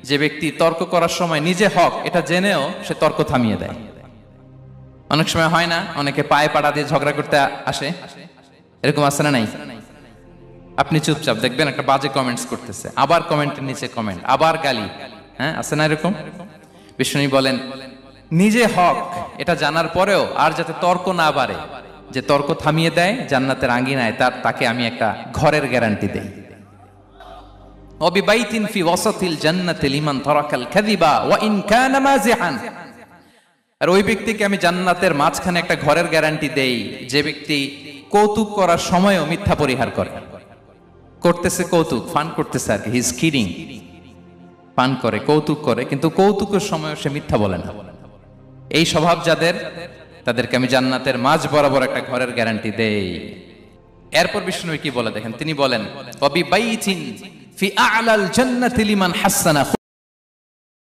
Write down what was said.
যে ব্যক্তি তর্ক করার সময় নিজে হক এটা জেনেও সে তর্ক থামিয়ে দেয়। অনেক সময় হয় না, অনেকে পায়ে পাড়া দিয়ে ঝগড়া করতে আসে, এরকম আছে না নাই? আপনি চুপচাপ দেখবেন একটা বাজে কমেন্টস করতেছে, আবার কমেন্টের নিচে কমেন্ট, আবার গালি, হ্যাঁ আছে না এরকম? বিষ্ণু বলেন নিজে হক এটা জানার পরেও আর যাতে তর্ক না বাড়ে, যে তর্ক থামিয়ে দেয় জান্নাতের আঙ্গিনায়, তাকে আমি একটা ঘরের গ্যারান্টি দেই। ওয়াবিবাইতিন ফি ওয়াসাতিল জান্নাতি লিমান তারাকাল কাযিবা ওয়া ইন কানা মাযিহান। আর ওই ব্যক্তিকে আমি জান্নাতের মাঝখানে একটা ঘরের গ্যারান্টি দেই যে ব্যক্তি কৌতুক করার সময়ও মিথ্যা পরিহার করে। করতেছে কৌতুক, ফান করতেছে আর কি, হি ইজ কিডিং, ফান করে, কৌতুক করে, কিন্তু কৌতুকের সময়ও সে মিথ্যা বলে না। এই স্বভাব যাদের, তাদেরকে আমি জান্নাতের মাঝ বরাবর একটা ঘরের গ্যারান্টি দেই। এরপর বিষ্ণু কি বলে দেখেন, তিনি বলেন ওয়াবিবাইতিন ফি আ'লাল জান্নাতি লিমান হাসানা